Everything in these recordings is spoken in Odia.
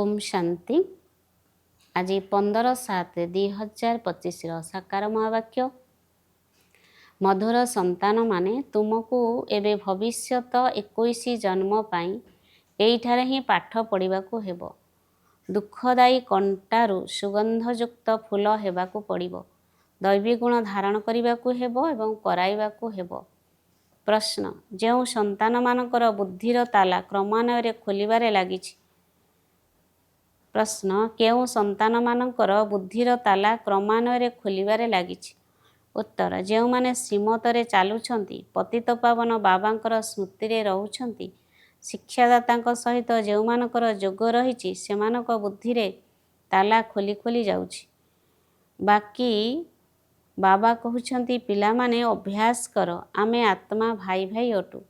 ओम शांति। आज 15/7/2025 साकार महावाक्य। मधुर संतान माने तुमको एबे भविष्यत 21 जन्म पाई एइठारे ही पाठ पढ़िबाकू हेबो। दुखदायी कंटारू सुगंधयुक्त फूल हेबाकू पड़िबो। दैवी गुण धारण करिबाकू हेबो एवं कराइबाकू हेबो। प्रश्न, जेउ संतान मानकर बुद्धिर ताला क्रमान्वये खोलिबारे लागिछि। प्रश्न, केउं संतान मानकर बुद्धिर ताला क्रमान्वये खोलिबारे लागिछि। उत्तर, जेउमाने श्रीमतरे चालुछंती, पतित पावन बाबांकर स्मृतिरे रहुछंती, शिक्षादातांक सहित जेउमानकर जोग रहिछि सेमानक बुद्धिरे ताला खोली खोली जाउछि। बाकी बाबा कहुछंती पिलामाने अभ्यास कर, आमे आत्मा भाई भाई अटु।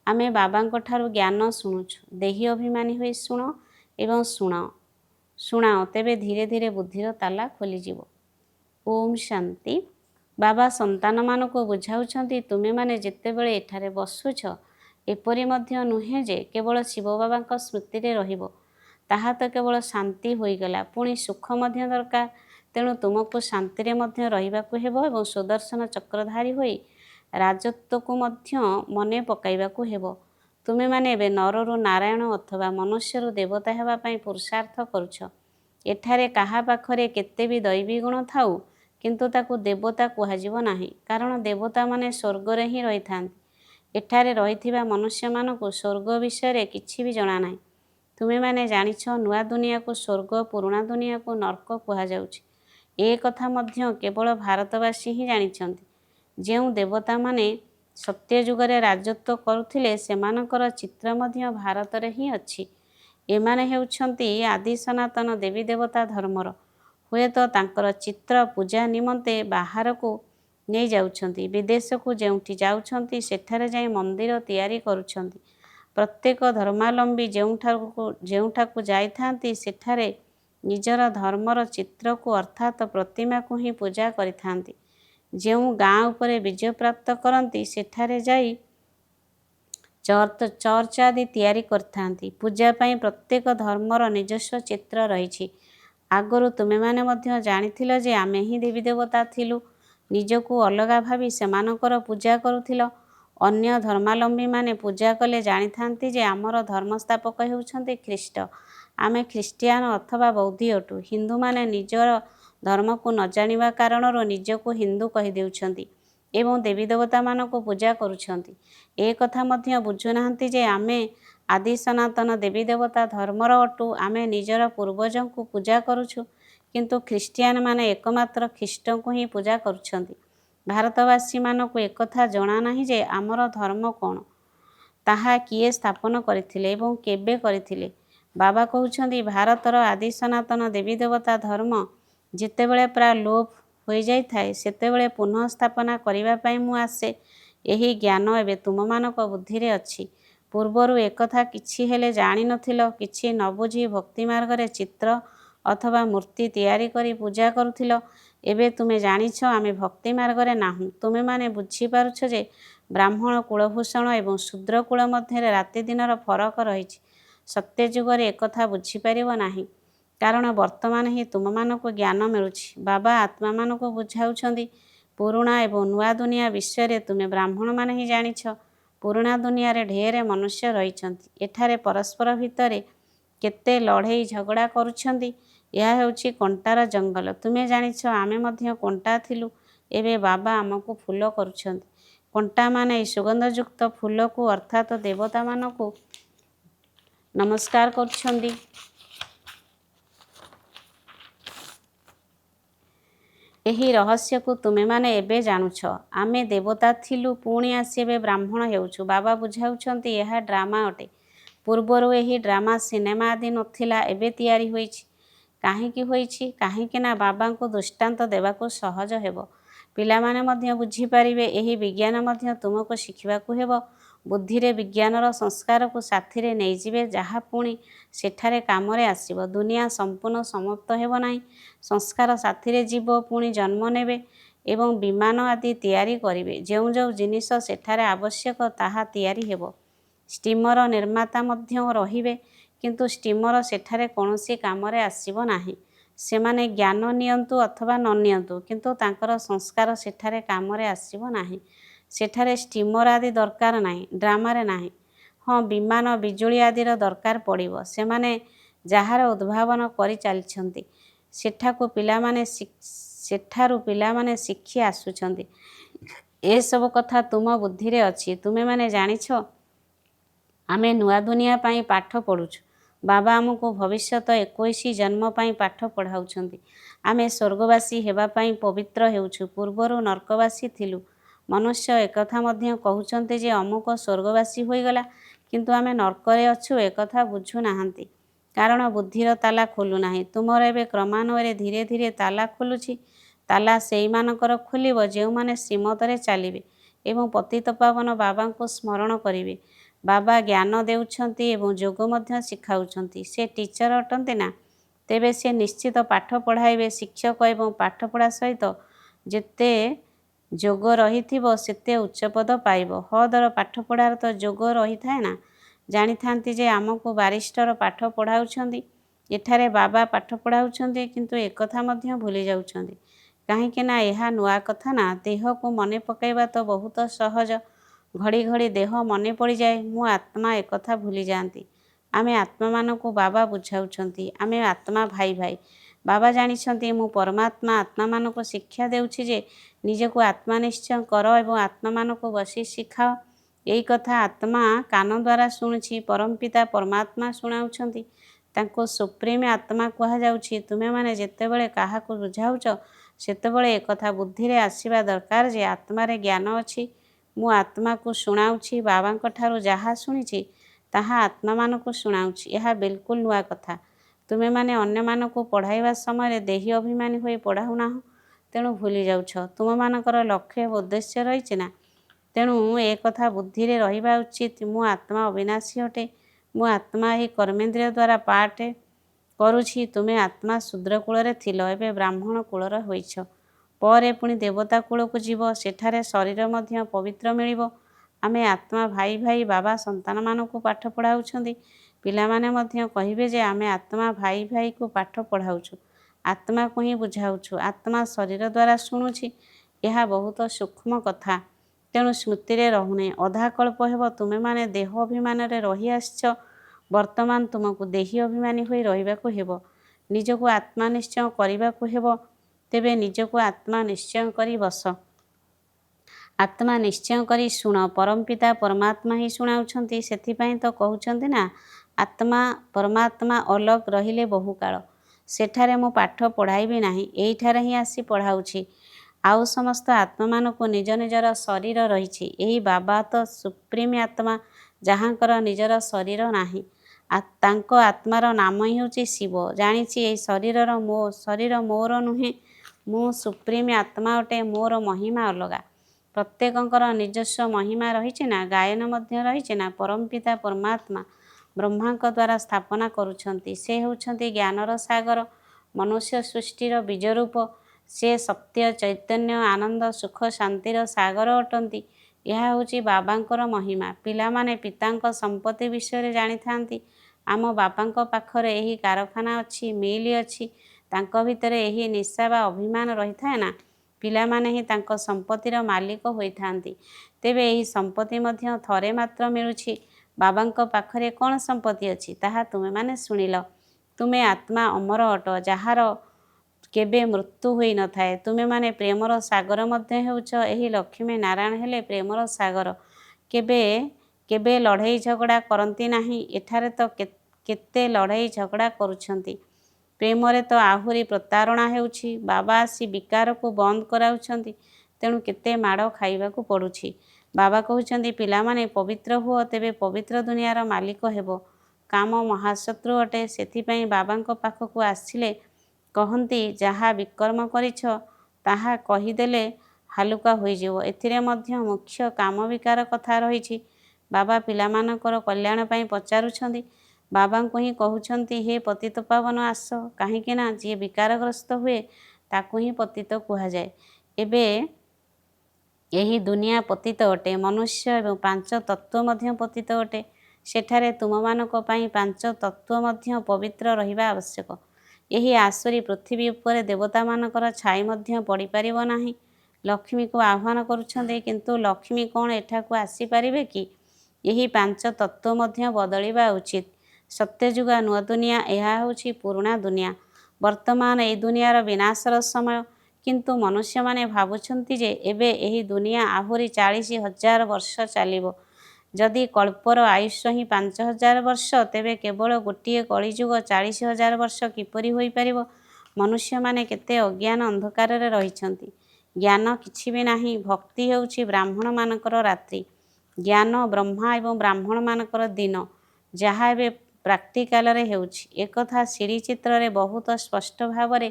आमे बाबांक ठारु ज्ञान शुणुछु। देही अभिमानी होई शुण एवं शुणाओ तेबे धीरे धीरे बुद्धिर ताला खोलीजिव। ओम शांति। बाबा संतान मानक बुझाउछंती तुमे माने जेतेबेले एठारे बसुछ एपरि मध्य नुहे जे केवल शिव बाबांक स्मृतिरे रहिबो, ताहा तो केवल शांति होईगला। पुणी सुख मध्य दरकार, तेणु तुमको शांतिरे मध्य रहिबाकू हेबो एवं सुदर्शन चक्रधारी होई राजत्वकू मध्य मने पकाइबाकू हेबो। तुमे माने एबे नररु नारायण अथवा मनुष्यरु देवता हेबा पई पुरुषार्थ करुछ। एठारे काहा पाखरे केते भी दैवी गुण थाउ किंतु ताकू देवता कुहाजिब नाही, कारण देवता माने स्वर्गरे ही रहिथांती। एठारे रहिथिबा मनुष्य मानकू स्वर्ग विषय किछि भी जणा नाही। तुमे माने जानिछ नुआ दुनिया को स्वर्ग, पुराणा दुनिया को नरक कुहाजाउछि। ए कथा मध्य केवल भारतवासी ही जानिछंती। जेउ देवता माने सत्य जुगरे राजत्व करुथिले सेमानकर चित्र मध्य भारतरे ही अछि। एमाने हेउछंती आदि सनातन देवी देवता धर्मर। हुए तो तांकर चित्र पूजा निमंते बाहर को नहीं जाउछंती। विदेश को जेउठी जाउछंती सेठारे जाई मंदिर तैयारी करुछंती। प्रत्येक धर्मावलंबी जेउठाकू जाइथांती सेठारे निजर धर्मर चित्र को अर्थात प्रतिमा को ही पूजा करिथांती। जेउ गाँ उपरे विजय प्राप्त करंती सेठारे जाई चर्च आदि तैयारी करथांती। पूजा पाई प्रत्येक धर्मर निजस्व चित्र रहिछि। आगरु तुमे माने मध्य जानिथिल जे आमे ही देवी देवता थिलु। निजको अलगा भावी सेमानकर पूजा करुथिल। अन्य धर्मावलंबी माने पूजा कले जानिथांती जे आमर धर्मस्थापक हेउछंती ख्रीष्ट। आमे ख्रीष्टियान अथवा बौद्धी अटु। हिंदू माने निजर धर्म को न जानिबा कारणरो निजको हिंदू कहि देउछंती एवं देवी देवता मानको पूजा करुछंती। ए कथा मध्य बुझुनाहांती जे आमे आदि सनातन देवी देवता धर्मर अटु। आमे निजर पूर्वजंकु पूजा करुछु, किंतु ख्रीष्टियान माने एकमात्र ख्रीष्टंकु ही पूजा करुछंती। भारतवासी मानको एकथा जणा नाही जे आमर धर्म कोन, ताहा किए स्थापन करिथिले एवं केबे करिथिले। बाबा कहुछंती भारतर आदि सनातन देवी देवता धर्म जेतेबेले प्राय लोप होई जाई थाए सेतेबेले पुनः स्थापना करिबा पई मु आसे। एही ज्ञान एबे तुममानक बुद्धिरे अछि। पूर्वरु एकथा किछि हेले जानि नथिल। किछि न बुझी भक्ति मार्गरे चित्र अथवा मूर्ति तैयारी करी पूजा करुथिल। एबे तुमे जानिछ आमे भक्ति मार्गरे नाहु। तुमे माने बुझी पारुछ जे ब्राह्मण कुलभूषण एवं शूद्र कुल मध्यरे राति दिनर फरक रहिछि। सत्य जुगरे एकथा बुझी पारिब नाही, कारण वर्तमान ही तुममानक ज्ञान मिलुछि। बाबा आत्मा मानक बुझाउछंती पुराणा एवं नुआ दुनिया विषय तुमे ब्राह्मण माने ही जानिछ। पुराणा दुनिया रे ढेर मनुष्य रहिछंती। एठारे परस्पर भितरे केते लड़ाई झगड़ा करुछंती। यह हेउछि कंटार जंगल। तुमे जानिछ आमे मध्य कंटा थिलु। एबे बाबा आमको फूल करुछंती। कंटा माने सुगंधयुक्त फूल को अर्थात देवता मानकू नमस्कार करुछंती। एही रहस्य को तुमे माने एबे जानुछ। आमे देवता थिलु पुणी आसी एबे ब्राह्मण हेउछु। बाबा बुझाउछंती यह ड्रामा अटे। पूर्वरु एही ड्रामा सिनेमा आदि नथिला, एबे तैयारी होईछि। काहींकि होईछि? काहींकि ना बाबांको दृष्टांत देबाको सहज हेबो। पिलामाने मध्य बुझी पारिबे। एही विज्ञान मध्य तुमको शिखिबाकू हेबो। बुद्धिरे विज्ञानर संस्कार को साथिरे नहीं जिबे, जहा पुणी सेठारे कामरे आसिबो। दुनिया संपूर्ण समाप्त हेबो नाही। संस्कार साथिरे जीव पुणी जन्म नेबे एवं विमान आदि तैयारी करिबे। जेउ जेउ जिनिस सेठारे आवश्यक ताहा तैयारी हेबो। स्टीमर निर्माता मध्य रहिबे, କିନ୍ତୁ ଷ୍ଟିମର ସେଠାରେ କୌଣସି କାମରେ ଆସିବ ନାହିଁ। ସେମାନେ ଜ୍ଞାନ ନିଅନ୍ତୁ ଅଥବା ନ ନିଅନ୍ତୁ, କିନ୍ତୁ ତାଙ୍କର ସଂସ୍କାର ସେଠାରେ କାମରେ ଆସିବ ନାହିଁ। ସେଠାରେ ଷ୍ଟିମର ଆଦି ଦରକାର ନାହିଁ, ଡ୍ରାମାରେ ନାହିଁ। ହଁ, ବିମାନ ବିଜୁଳି ଆଦିର ଦରକାର ପଡ଼ିବ। ସେମାନେ ଯାହାର ଉଦ୍ଭାବନ କରି ଚାଲିଛନ୍ତି, ସେଠାରୁ ପିଲାମାନେ ଶିଖି ଆସୁଛନ୍ତି। ଏସବୁ କଥା ତୁମ ବୁଦ୍ଧିରେ ଅଛି। ତୁମେମାନେ ଜାଣିଛ ଆମେ ନୂଆ ଦୁନିଆ ପାଇଁ ପାଠ ପଢ଼ୁଛୁ। ବାବା ଆମକୁ ଭବିଷ୍ୟତ 21 ଜନ୍ମ ପାଇଁ ପାଠ ପଢ଼ାଉଛନ୍ତି। ଆମେ ସ୍ୱର୍ଗବାସୀ ହେବା ପାଇଁ ପବିତ୍ର ହେଉଛୁ। ପୂର୍ବରୁ ନର୍କବାସୀ ଥିଲୁ। ମନୁଷ୍ୟ ଏକଥା ମଧ୍ୟ କହୁଛନ୍ତି ଯେ ଅମୁକ ସ୍ୱର୍ଗବାସୀ ହୋଇଗଲା, କିନ୍ତୁ ଆମେ ନର୍କରେ ଅଛୁ ଏକଥା ବୁଝୁନାହାନ୍ତି, କାରଣ ବୁଦ୍ଧିର ତାଲା ଖୋଲୁନାହିଁ। ତୁମର ଏବେ କ୍ରମାନ୍ୱୟରେ ଧୀରେ ଧୀରେ ତାଲା ଖୋଲୁଛି। ତାଲା ସେଇମାନଙ୍କର ଖୋଲିବ ଯେଉଁମାନେ ଶ୍ରୀମତରେ ଚାଲିବେ ଏବଂ ପତିତପାବନ ବାବାଙ୍କୁ ସ୍ମରଣ କରିବେ। ବାବା ଜ୍ଞାନ ଦେଉଛନ୍ତି ଏବଂ ଯୋଗ ମଧ୍ୟ ଶିଖାଉଛନ୍ତି। ସେ ଟିଚର ଅଟନ୍ତି ନା? ତେବେ ସେ ନିଶ୍ଚିତ ପାଠ ପଢ଼ାଇବେ। ଶିକ୍ଷକ ଏବଂ ପାଠପଢ଼ା ସହିତ ଯେତେ ଯୋଗ ରହିଥିବ ସେତେ ଉଚ୍ଚପଦ ପାଇବ। ହଦର ପାଠପଢ଼ାର ତ ଯୋଗ ରହିଥାଏ ନା? ଜାଣିଥାନ୍ତି ଯେ ଆମକୁ ବାରିଷ୍ଟର ପାଠ ପଢ଼ାଉଛନ୍ତି। ଏଠାରେ ବାବା ପାଠ ପଢ଼ାଉଛନ୍ତି, କିନ୍ତୁ ଏକଥା ମଧ୍ୟ ଭୁଲି ଯାଉଛନ୍ତି। କାହିଁକି ନା ଏହା ନୂଆ କଥା ନା। ଦେହକୁ ମନେ ପକାଇବା ତ ବହୁତ ସହଜ। ଘଡ଼ି ଘଡ଼ି ଦେହ ମନେ ପଡ଼ିଯାଏ। ମୁଁ ଆତ୍ମା ଏକଥା ଭୁଲି ଯାଆନ୍ତି। ଆମେ ଆତ୍ମାମାନଙ୍କୁ ବାବା ବୁଝାଉଛନ୍ତି। ଆମେ ଆତ୍ମା ଭାଇ ଭାଇ। ବାବା ଜାଣିଛନ୍ତି ମୁଁ ପରମାତ୍ମା। ଆତ୍ମାମାନଙ୍କୁ ଶିକ୍ଷା ଦେଉଛି ଯେ ନିଜକୁ ଆତ୍ମା ନିଶ୍ଚୟ କର ଏବଂ ଆତ୍ମାମାନଙ୍କୁ ବସି ଶିଖାଅ। ଏଇ କଥା ଆତ୍ମା କାନ ଦ୍ୱାରା ଶୁଣୁଛି। ପରମପିତା ପରମାତ୍ମା ଶୁଣାଉଛନ୍ତି। ତାଙ୍କୁ ସୁପ୍ରିମ ଆତ୍ମା କୁହାଯାଉଛି। ତୁମେମାନେ ଯେତେବେଳେ କାହାକୁ ବୁଝାଉଛ ସେତେବେଳେ ଏକଥା ବୁଦ୍ଧିରେ ଆସିବା ଦରକାର ଯେ ଆତ୍ମାରେ ଜ୍ଞାନ ଅଛି। ମୁଁ ଆତ୍ମାକୁ ଶୁଣାଉଛି। ବାବାଙ୍କଠାରୁ ଯାହା ଶୁଣିଛି ତାହା ଆତ୍ମାମାନଙ୍କୁ ଶୁଣାଉଛି। ଏହା ବିଲକୁଲ ନୂଆ କଥା। ତୁମେମାନେ ଅନ୍ୟମାନଙ୍କୁ ପଢ଼ାଇବା ସମୟରେ ଦେହୀ ଅଭିମାନୀ ହୋଇ ପଢ଼ାଉନାହଁ, ତେଣୁ ଭୁଲି ଯାଉଛ। ତୁମମାନଙ୍କର ଲକ୍ଷ୍ୟ ଏବଂ ଉଦ୍ଦେଶ୍ୟ ରହିଛି ନା? ତେଣୁ ଏକଥା ବୁଦ୍ଧିରେ ରହିବା ଉଚିତ। ମୁଁ ଆତ୍ମା ଅବିନାଶୀ ଅଟେ। ମୁଁ ଆତ୍ମା ଏହି କର୍ମେନ୍ଦ୍ରିୟ ଦ୍ୱାରା ପାଠ କରୁଛି। ତୁମେ ଆତ୍ମା ଶୂଦ୍ର କୂଳରେ ଥିଲ, ଏବେ ବ୍ରାହ୍ମଣ କୂଳର ହୋଇଛ। ପରେ ପୁଣି ଦେବତା କୂଳକୁ ଯିବ। ସେଠାରେ ଶରୀର ମଧ୍ୟ ପବିତ୍ର ମିଳିବ। ଆମେ ଆତ୍ମା ଭାଇ ଭାଇ। ବାବା ସନ୍ତାନମାନଙ୍କୁ ପାଠ ପଢ଼ାଉଛନ୍ତି। ପିଲାମାନେ ମଧ୍ୟ କହିବେ ଯେ ଆମେ ଆତ୍ମା ଭାଇ ଭାଇକୁ ପାଠ ପଢ଼ାଉଛୁ, ଆତ୍ମାକୁ ହିଁ ବୁଝାଉଛୁ। ଆତ୍ମା ଶରୀର ଦ୍ୱାରା ଶୁଣୁଛି। ଏହା ବହୁତ ସୂକ୍ଷ୍ମ କଥା, ତେଣୁ ସ୍ମୃତିରେ ରହୁନି। ଅଧାକଳ୍ପ ହେବ ତୁମେମାନେ ଦେହ ଅଭିମାନରେ ରହି ଆସିଛ। ବର୍ତ୍ତମାନ ତୁମକୁ ଦେହୀ ଅଭିମାନୀ ହୋଇ ରହିବାକୁ ହେବ। ନିଜକୁ ଆତ୍ମା ନିଶ୍ଚୟ କରିବାକୁ ହେବ। ତେବେ ନିଜକୁ ଆତ୍ମା ନିଶ୍ଚୟ କରି ବସ। ଆତ୍ମା ନିଶ୍ଚୟ କରି ଶୁଣ। ପରମପିତା ପରମାତ୍ମା ହିଁ ଶୁଣାଉଛନ୍ତି। ସେଥିପାଇଁ ତ କହୁଛନ୍ତି ନା, ଆତ୍ମା ପରମାତ୍ମା ଅଲଗା ରହିଲେ ବହୁକାଳ। ସେଠାରେ ମୁଁ ପାଠ ପଢ଼ାଇବି ନାହିଁ, ଏଇଠାରେ ହିଁ ଆସି ପଢ଼ାଉଛି। ଆଉ ସମସ୍ତ ଆତ୍ମାମାନଙ୍କୁ ନିଜ ନିଜର ଶରୀର ରହିଛି। ଏହି ବାବା ତ ସୁପ୍ରିମ ଆତ୍ମା, ଯାହାଙ୍କର ନିଜର ଶରୀର ନାହିଁ। ତାଙ୍କ ଆତ୍ମାର ନାମ ହିଁ ହେଉଛି ଶିବ। ଜାଣିଛି ଏହି ଶରୀର ମୋର ନୁହେଁ। ମୁଁ ସୁପ୍ରିମ ଆତ୍ମା ଅଟେ। ମୋର ମହିମା ଅଲଗା। ପ୍ରତ୍ୟେକଙ୍କର ନିଜସ୍ୱ ମହିମା ରହିଛି ନା? ଗାୟନ ମଧ୍ୟ ରହିଛି ନା? ପରମପିତା ପରମାତ୍ମା ବ୍ରହ୍ମାଙ୍କ ଦ୍ୱାରା ସ୍ଥାପନା କରୁଛନ୍ତି। ସେ ହେଉଛନ୍ତି ଜ୍ଞାନର ସାଗର, ମନୁଷ୍ୟ ସୃଷ୍ଟିର ବୀଜରୂପ। ସେ ସତ୍ୟ, ଚୈତନ୍ୟ, ଆନନ୍ଦ, ସୁଖ, ଶାନ୍ତିର ସାଗର ଅଟନ୍ତି। ଏହା ହେଉଛି ବାବାଙ୍କର ମହିମା। ପିଲାମାନେ ପିତାଙ୍କ ସମ୍ପତ୍ତି ବିଷୟରେ ଜାଣିଥାନ୍ତି। ଆମ ବାବାଙ୍କ ପାଖରେ ଏହି କାରଖାନା ଅଛି, ମିଲ୍ ଅଛି। ତାଙ୍କ ଭିତରେ ଏହି ନିଶା ବା ଅଭିମାନ ରହିଥାଏ ନା? ପିଲାମାନେ ହିଁ ତାଙ୍କ ସମ୍ପତ୍ତିର ମାଲିକ ହୋଇଥାନ୍ତି। ତେବେ ଏହି ସମ୍ପତ୍ତି ମଧ୍ୟ ଥରେ ମାତ୍ର ମିଳୁଛି। ବାବାଙ୍କ ପାଖରେ କ'ଣ ସମ୍ପତ୍ତି ଅଛି ତାହା ତୁମେମାନେ ଶୁଣିଲ। ତୁମେ ଆତ୍ମା ଅମର ଅଟ, ଯାହାର କେବେ ମୃତ୍ୟୁ ହୋଇନଥାଏ। ତୁମେମାନେ ପ୍ରେମର ସାଗର ମଧ୍ୟ ହେଉଛ। ଏହି ଲକ୍ଷ୍ମୀ ନାରାୟଣ ହେଲେ ପ୍ରେମର ସାଗର। କେବେ ଲଢ଼େଇ ଝଗଡ଼ା କରନ୍ତି ନାହିଁ। ଏଠାରେ ତ କେତେ ଲଢ଼େଇ ଝଗଡ଼ା କରୁଛନ୍ତି। ପ୍ରେମରେ ତ ଆହୁରି ପ୍ରତାରଣା ହେଉଛି। ବାବା ଆସି ବିକାରକୁ ବନ୍ଦ କରାଉଛନ୍ତି, ତେଣୁ କେତେ ମାଡ଼ ଖାଇବାକୁ ପଡ଼ୁଛି। ବାବା କହୁଛନ୍ତି ପିଲାମାନେ ପବିତ୍ର ହୁଅ, ତେବେ ପବିତ୍ର ଦୁନିଆର ମାଲିକ ହେବ। କାମ ମହାଶତ୍ରୁ ଅଟେ। ସେଥିପାଇଁ ବାବାଙ୍କ ପାଖକୁ ଆସିଲେ କହନ୍ତି ଯାହା ବିକର୍ମ କରିଛ ତାହା କହିଦେଲେ ହାଲୁକା ହୋଇଯିବ। ଏଥିରେ ମଧ୍ୟ ମୁଖ୍ୟ କାମ ବିକାର କଥା ରହିଛି। ବାବା ପିଲାମାନଙ୍କର କଲ୍ୟାଣ ପାଇଁ ପଚାରୁଛନ୍ତି। ବାବାଙ୍କୁ ହିଁ କହୁଛନ୍ତି ହେ ପତିତପାବନ ଆସ। କାହିଁକି ନା ଯିଏ ବିକାରଗ୍ରସ୍ତ ହୁଏ ତାକୁ ହିଁ ପତିତ କୁହାଯାଏ। ଏବେ ଏହି ଦୁନିଆ ପତିତ ଅଟେ। ମନୁଷ୍ୟ ଏବଂ ପାଞ୍ଚ ତତ୍ତ୍ୱ ମଧ୍ୟ ପତିତ ଅଟେ। ସେଠାରେ ତୁମମାନଙ୍କ ପାଇଁ 5 ତତ୍ତ୍ୱ ମଧ୍ୟ ପବିତ୍ର ରହିବା ଆବଶ୍ୟକ। ଏହି ଆସୁରୀ ପୃଥିବୀ ଉପରେ ଦେବତାମାନଙ୍କର ଛାଇ ମଧ୍ୟ ପଡ଼ିପାରିବ ନାହିଁ। ଲକ୍ଷ୍ମୀକୁ ଆହ୍ୱାନ କରୁଛନ୍ତି, କିନ୍ତୁ ଲକ୍ଷ୍ମୀ କ'ଣ ଏଠାକୁ ଆସିପାରିବେ କି? ଏହି 5 ତତ୍ତ୍ୱ ମଧ୍ୟ ବଦଳିବା ଉଚିତ। ସତ୍ୟଯୁଗ ନୂଆ ଦୁନିଆ, ଏହା ହେଉଛି ପୁରୁଣା ଦୁନିଆ। ବର୍ତ୍ତମାନ ଏହି ଦୁନିଆର ବିନାଶର ସମୟ। କିନ୍ତୁ ମନୁଷ୍ୟମାନେ ଭାବୁଛନ୍ତି ଯେ ଏବେ ଏହି ଦୁନିଆ ଆହୁରି 40,000 ବର୍ଷ ଚାଲିବ। ଯଦି କଳ୍ପର ଆୟୁଷ ହିଁ 5,000 ବର୍ଷ, ତେବେ କେବଳ ଗୋଟିଏ କଳିଯୁଗ 40,000 ବର୍ଷ କିପରି ହୋଇପାରିବ? ମନୁଷ୍ୟମାନେ କେତେ ଅଜ୍ଞାନ ଅନ୍ଧକାରରେ ରହିଛନ୍ତି। ଜ୍ଞାନ କିଛି ବି ନାହିଁ। ଭକ୍ତି ହେଉଛି ବ୍ରାହ୍ମଣମାନଙ୍କର ରାତ୍ରି, ଜ୍ଞାନ ବ୍ରହ୍ମା ଏବଂ ବ୍ରାହ୍ମଣମାନଙ୍କର ଦିନ, ଯାହା ଏବେ ପ୍ରାକ୍ଟିକାଲରେ ହେଉଛି। ଏକଥା ସିଡ଼ି ଚିତ୍ରରେ ବହୁତ ସ୍ପଷ୍ଟ ଭାବରେ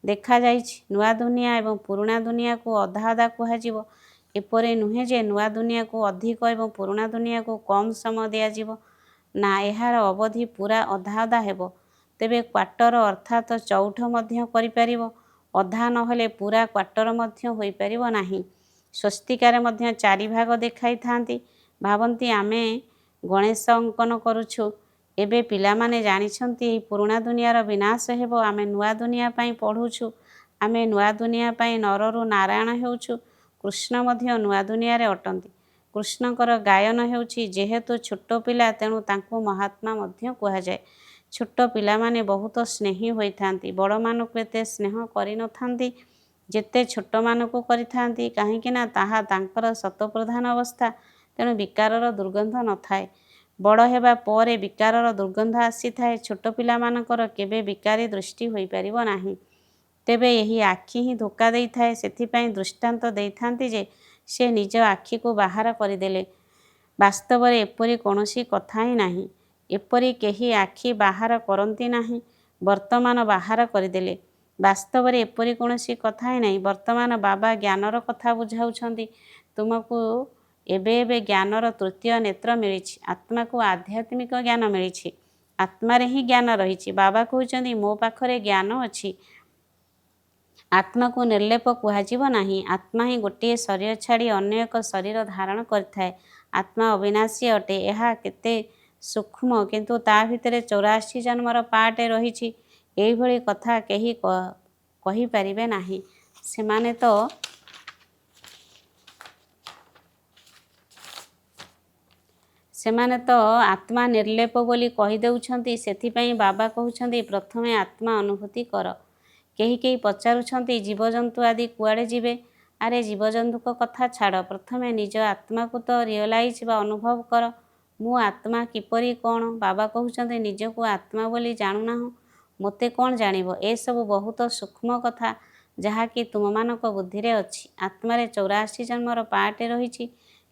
ଦେଖାଯାଇଛି। ନୂଆ ଦୁନିଆ ଏବଂ ପୁରୁଣା ଦୁନିଆକୁ ଅଧା ଅଧା କୁହାଯିବ। ଏପରି ନୁହେଁ ଯେ ନୂଆ ଦୁନିଆକୁ ଅଧିକ ଏବଂ ପୁରୁଣା ଦୁନିଆକୁ କମ୍ ସମୟ ଦିଆଯିବ। ନା, ଏହାର ଅବଧି ପୁରା ଅଧା ଅଧା ହେବ। ତେବେ କ୍ୱାର୍ଟର ଅର୍ଥାତ୍ ଚଉଠ ମଧ୍ୟ କରିପାରିବ। ଅଧା ନହେଲେ ପୁରା କ୍ୱାର୍ଟର ମଧ୍ୟ ହୋଇପାରିବ ନାହିଁ। ସ୍ୱସ୍ତିକାରେ ମଧ୍ୟ 4 ଭାଗ ଦେଖାଇଥାନ୍ତି। ଭାବନ୍ତି ଆମେ ଗଣେଶ ଅଙ୍କନ କରୁଛୁ। ଏବେ ପିଲାମାନେ ଜାଣିଛନ୍ତି ଏହି ପୁରୁଣା ଦୁନିଆର ବିନାଶ ହେବ। ଆମେ ନୂଆ ଦୁନିଆ ପାଇଁ ପଢ଼ୁଛୁ। ଆମେ ନୂଆ ଦୁନିଆ ପାଇଁ ନରରୁ ନାରାୟଣ ହେଉଛୁ। କୃଷ୍ଣ ମଧ୍ୟ ନୂଆ ଦୁନିଆରେ ଅଟନ୍ତି। କୃଷ୍ଣଙ୍କର ଗାୟନ ହେଉଛି, ଯେହେତୁ ଛୋଟ ପିଲା ତେଣୁ ତାଙ୍କୁ ମହାତ୍ମା ମଧ୍ୟ କୁହାଯାଏ। ଛୋଟ ପିଲାମାନେ ବହୁତ ସ୍ନେହୀ ହୋଇଥାନ୍ତି। ବଡ଼ମାନଙ୍କୁ ଏତେ ସ୍ନେହ କରିନଥାନ୍ତି ଯେତେ ଛୋଟମାନଙ୍କୁ କରିଥାନ୍ତି, କାହିଁକି ନା ତାହା ତାଙ୍କର ଶତପ୍ରଧାନ ଅବସ୍ଥା। ତେଣୁ ବିକାରର ଦୁର୍ଗନ୍ଧ ନଥାଏ। ବଡ଼ ହେବା ପରେ ବିକାରର ଦୁର୍ଗନ୍ଧ ଆସିଥାଏ। ଛୋଟ ପିଲାମାନଙ୍କର କେବେ ବିକାରୀ ଦୃଷ୍ଟି ହୋଇପାରିବ ନାହିଁ। ତେବେ ଏହି ଆଖି ହିଁ ଧୋକା ଦେଇଥାଏ। ସେଥିପାଇଁ ଦୃଷ୍ଟାନ୍ତ ଦେଇଥାନ୍ତି ଯେ ସେ ନିଜ ଆଖିକୁ ବାହାର କରିଦେଲେ। ବାସ୍ତବରେ ଏପରି କୌଣସି କଥା ହିଁ ନାହିଁ। ଏପରି କେହି ଆଖି ବାହାର କରନ୍ତି ନାହିଁ। ବର୍ତ୍ତମାନ ବାହାର କରିଦେଲେ। ବାସ୍ତବରେ ଏପରି କୌଣସି କଥା ହିଁ ନାହିଁ। ବର୍ତ୍ତମାନ ବାବା ଜ୍ଞାନର କଥା ବୁଝାଉଛନ୍ତି। ତୁମକୁ ଏବେ ଏବେ ଜ୍ଞାନର ତୃତୀୟ ନେତ୍ର ମିଳିଛି। ଆତ୍ମାକୁ ଆଧ୍ୟାତ୍ମିକ ଜ୍ଞାନ ମିଳିଛି। ଆତ୍ମାରେ ହିଁ ଜ୍ଞାନ ରହିଛି। ବାବା କହୁଛନ୍ତି, ମୋ ପାଖରେ ଜ୍ଞାନ ଅଛି। ଆତ୍ମାକୁ ନିର୍ଲେପ କୁହାଯିବ ନାହିଁ। ଆତ୍ମା ହିଁ ଗୋଟିଏ ଶରୀର ଛାଡ଼ି ଅନ୍ୟ ଏକ ଶରୀର ଧାରଣ କରିଥାଏ। ଆତ୍ମା ଅବିନାଶୀ ଅଟେ। ଏହା କେତେ ସୂକ୍ଷ୍ମ, କିନ୍ତୁ ତା ଭିତରେ 84 ଜନ୍ମର ପାର୍ଟ ରହିଛି। ଏହିଭଳି କଥା କେହି କହିପାରିବେ ନାହିଁ। ସେମାନେ ତ ଆତ୍ମା ନିର୍ଲେପ ବୋଲି କହିଦେଉଛନ୍ତି। ସେଥିପାଇଁ ବାବା କହୁଛନ୍ତି, ପ୍ରଥମେ ଆତ୍ମା ଅନୁଭୂତି କର। କେହି କେହି ପଚାରୁଛନ୍ତି, ଜୀବଜନ୍ତୁ ଆଦି କୁଆଡ଼େ ଯିବେ? ଆରେ ଜୀବଜନ୍ତୁଙ୍କ କଥା ଛାଡ଼, ପ୍ରଥମେ ନିଜ ଆତ୍ମାକୁ ତ ରିଅଲାଇଜ୍ ବା ଅନୁଭବ କର। ମୁଁ ଆତ୍ମା କିପରି କ'ଣ? ବାବା କହୁଛନ୍ତି, ନିଜକୁ ଆତ୍ମା ବୋଲି ଜାଣୁନାହୁଁ, ମୋତେ କ'ଣ ଜାଣିବ? ଏସବୁ ବହୁତ ସୂକ୍ଷ୍ମ କଥା, ଯାହାକି ତୁମମାନଙ୍କ ବୁଦ୍ଧିରେ ଅଛି। ଆତ୍ମାରେ 84 ଜନ୍ମର ପାର୍ଟ ରହିଛି,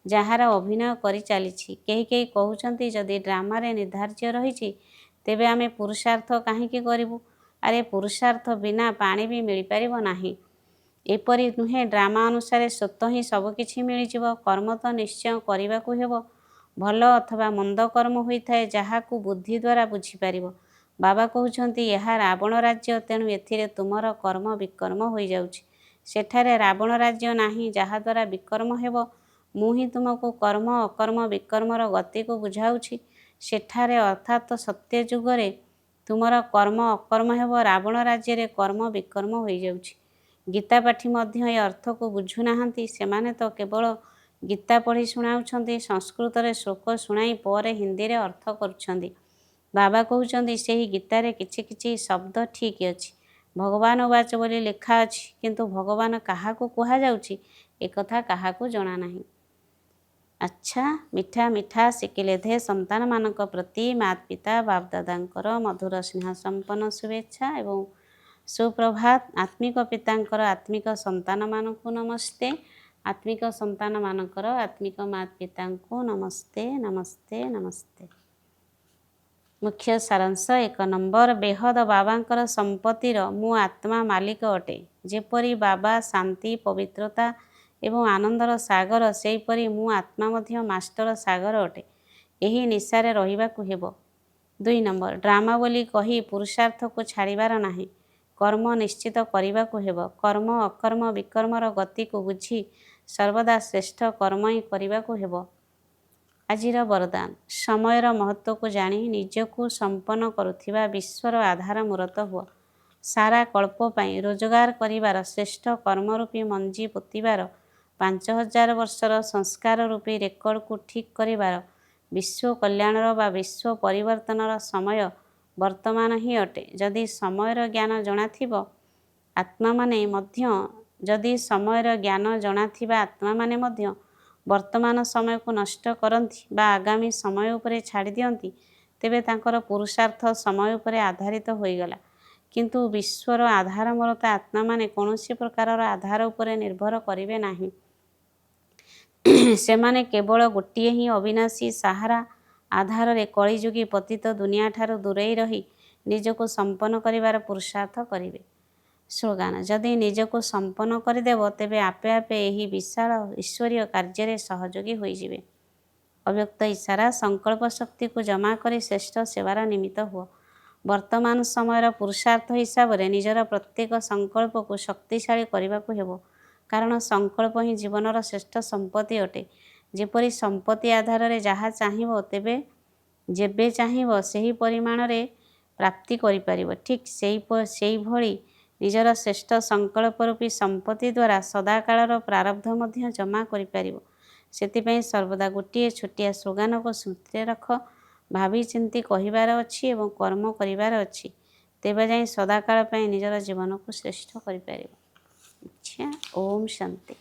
ଯାହାର ଅଭିନୟ କରି ଚାଲିଛି। କେହି କେହି କହୁଛନ୍ତି, ଯଦି ଡ୍ରାମାରେ ନିର୍ଦ୍ଧାର୍ଯ୍ୟ ରହିଛି, ତେବେ ଆମେ ପୁରୁଷାର୍ଥ କାହିଁକି କରିବୁ? ଆରେ ପୁରୁଷାର୍ଥ ବିନା ପାଣି ବି ମିଳିପାରିବ ନାହିଁ। ଏପରି ନୁହେଁ। ଡ୍ରାମା ଅନୁସାରେ ସ୍ୱତଃ ହିଁ ସବୁକିଛି ମିଳିଯିବ। କର୍ମ ତ ନିଶ୍ଚୟ କରିବାକୁ ହେବ। ଭଲ ଅଥବା ମନ୍ଦ କର୍ମ ହୋଇଥାଏ, ଯାହାକୁ ବୁଦ୍ଧି ଦ୍ୱାରା ବୁଝିପାରିବ। ବାବା କହୁଛନ୍ତି, ଏହା ରାବଣ ରାଜ୍ୟ, ତେଣୁ ଏଥିରେ ତୁମର କର୍ମ ବିକର୍ମ ହୋଇଯାଉଛି। ସେଠାରେ ରାବଣ ରାଜ୍ୟ ନାହିଁ, ଯାହାଦ୍ୱାରା ବିକର୍ମ ହେବ। ମୁଁ ହିଁ ତୁମକୁ କର୍ମ ଅକର୍ମ ବିକର୍ମର ଗତିକୁ ବୁଝାଉଛି। ସେଠାରେ ଅର୍ଥାତ୍ ସତ୍ୟ ଯୁଗରେ ତୁମର କର୍ମ ଅକର୍ମ ହେବ। ରାବଣ ରାଜ୍ୟରେ କର୍ମ ବିକର୍ମ ହୋଇଯାଉଛି। ଗୀତା ପାଠୀ ମଧ୍ୟ ଏ ଅର୍ଥକୁ ବୁଝୁନାହାନ୍ତି। ସେମାନେ ତ କେବଳ ଗୀତା ପଢ଼ି ଶୁଣାଉଛନ୍ତି। ସଂସ୍କୃତରେ ଶ୍ଲୋକ ଶୁଣାଇ ପରେ ହିନ୍ଦୀରେ ଅର୍ଥ କରୁଛନ୍ତି। ବାବା କହୁଛନ୍ତି, ସେହି ଗୀତାରେ କିଛି କିଛି ଶବ୍ଦ ଠିକ୍ ଅଛି। ଭଗବାନ ଉବାଚ ବୋଲି ଲେଖା ଅଛି, କିନ୍ତୁ ଭଗବାନ କାହାକୁ କୁହାଯାଉଛି, ଏକଥା କାହାକୁ ଜଣାନାହିଁ। ଆଚ୍ଛା, ମିଠା ମିଠା ଶିଖିଲେ ଧେ ସନ୍ତାନମାନଙ୍କ ପ୍ରତି ମାତା ପିତା ବାପଦାଦାଙ୍କର ମଧୁର ସ୍ନେହ ସମ୍ପନ୍ନ ଶୁଭେଚ୍ଛା ଏବଂ ସୁପ୍ରଭାତ। ଆତ୍ମିକ ପିତାଙ୍କର ଆତ୍ମିକ ସନ୍ତାନମାନଙ୍କୁ ନମସ୍ତେ। ଆତ୍ମିକ ସନ୍ତାନମାନଙ୍କର ଆତ୍ମିକ ମାତା ପିତାଙ୍କୁ ନମସ୍ତେ ନମସ୍ତେ ନମସ୍ତେ। ମୁଖ୍ୟ ସାରାଂଶ 1 ନମ୍ବର, ବେହଦ ବାବାଙ୍କର ସମ୍ପତ୍ତିର ମୁଁ ଆତ୍ମା ମାଲିକ ଅଟେ। ଯେପରି ବାବା ଶାନ୍ତି, ପବିତ୍ରତା ଏବଂ ଆନନ୍ଦର ସାଗର, ସେହିପରି ମୁଁ ଆତ୍ମା ମଧ୍ୟ ମାଷ୍ଟର ସାଗର ଅଟେ। ଏହି ନିଶାରେ ରହିବାକୁ ହେବ। 2 ନମ୍ବର, ଡ୍ରାମା ବୋଲି କହି ପୁରୁଷାର୍ଥକୁ ଛାଡ଼ିବାର ନାହିଁ। କର୍ମ ନିଶ୍ଚିତ କରିବାକୁ ହେବ। କର୍ମ ଅକର୍ମ ବିକର୍ମର ଗତିକୁ ବୁଝି ସର୍ବଦା ଶ୍ରେଷ୍ଠ କର୍ମ ହିଁ କରିବାକୁ ହେବ। ଆଜିର ବରଦାନ। ସମୟର ମହତ୍ତ୍ୱକୁ ଜାଣି ନିଜକୁ ସମ୍ପନ୍ନ କରୁଥିବା ବିଶ୍ୱର ଆଧାର ମୂରତ ହୁଅ। ସାରା କଳ୍ପ ପାଇଁ ରୋଜଗାର କରିବାର ଶ୍ରେଷ୍ଠ କର୍ମରୂପୀ ମଞ୍ଜି ପୋତିବାର 5000 ବର୍ଷର ସଂସ୍କାର ରୂପୀ ରେକର୍ଡକୁ ଠିକ୍ କରିବାର ବିଶ୍ୱ କଲ୍ୟାଣର ବା ବିଶ୍ୱ ପରିବର୍ତ୍ତନର ସମୟ ବର୍ତ୍ତମାନ ହିଁ ଅଟେ। ଯଦି ସମୟର ଜ୍ଞାନ ଜଣାଥିବ ଆତ୍ମାମାନେ ମଧ୍ୟ ବର୍ତ୍ତମାନ ସମୟକୁ ନଷ୍ଟ କରନ୍ତି ବା ଆଗାମୀ ସମୟ ଉପରେ ଛାଡ଼ି ଦିଅନ୍ତି, ତେବେ ତାଙ୍କର ପୁରୁଷାର୍ଥ ସମୟ ଉପରେ ଆଧାରିତ ହୋଇଗଲା। କିନ୍ତୁ ବିଶ୍ୱର ଆଧାରମୂରତ ଆତ୍ମାମାନେ କୌଣସି ପ୍ରକାରର ଆଧାର ଉପରେ ନିର୍ଭର କରିବେ ନାହିଁ। ସେମାନେ କେବଳ ଗୋଟିଏ ହିଁ ଅବିନାଶୀ ସାହାରା ଆଧାରରେ କଳିଯୁଗୀ ପତିତ ଦୁନିଆଠାରୁ ଦୂରେଇ ରହି ନିଜକୁ ସମ୍ପନ୍ନ କରିବାର ପୁରୁଷାର୍ଥ କରିବେ। ସ୍ଲୋଗାନ: ଯଦି ନିଜକୁ ସମ୍ପନ୍ନ କରିଦେବ, ତେବେ ଆପେ ଆପେ ଏହି ବିଶାଳ ଈଶ୍ୱରୀୟ କାର୍ଯ୍ୟରେ ସହଯୋଗୀ ହୋଇଯିବେ। ଅବ୍ୟକ୍ତ ଇସାରା: ସଂକଳ୍ପ ଶକ୍ତିକୁ ଜମା କରି ଶ୍ରେଷ୍ଠ ସେବାର ନିମିତ୍ତ ହୁଅ। ବର୍ତ୍ତମାନ ସମୟର ପୁରୁଷାର୍ଥ ହିସାବରେ ନିଜର ପ୍ରତ୍ୟେକ ସଂକଳ୍ପକୁ ଶକ୍ତିଶାଳୀ କରିବାକୁ ହେବ। କାରଣ ସଂକଳ୍ପ ହିଁ ଜୀବନର ଶ୍ରେଷ୍ଠ ସମ୍ପତ୍ତି ଅଟେ। ଯେପରି ସମ୍ପତ୍ତି ଆଧାରରେ ଯାହା ଚାହିଁବ ଯେବେ ଚାହିଁବ ସେହି ପରିମାଣରେ ପ୍ରାପ୍ତି କରିପାରିବ, ଠିକ୍ ସେହିଭଳି ନିଜର ଶ୍ରେଷ୍ଠ ସଂକଳ୍ପ ରୂପୀ ସମ୍ପତ୍ତି ଦ୍ୱାରା ସଦାକାଳର ପ୍ରାରବ୍ଧ ମଧ୍ୟ ଜମା କରିପାରିବ। ସେଥିପାଇଁ ସର୍ବଦା ଗୋଟିଏ ଛୋଟିଆ ସ୍ଲୋଗାନକୁ ସ୍ମୃତିରେ ରଖ। ଭାବି ଚିନ୍ତି କହିବାର ଅଛି ଏବଂ କର୍ମ କରିବାର ଅଛି। ତେବେ ଯାଇ ସଦାକାଳ ପାଇଁ ନିଜର ଜୀବନକୁ ଶ୍ରେଷ୍ଠ କରିପାରିବ। ଇଚ୍ଛା। ଓମ୍ ଶାନ୍ତି।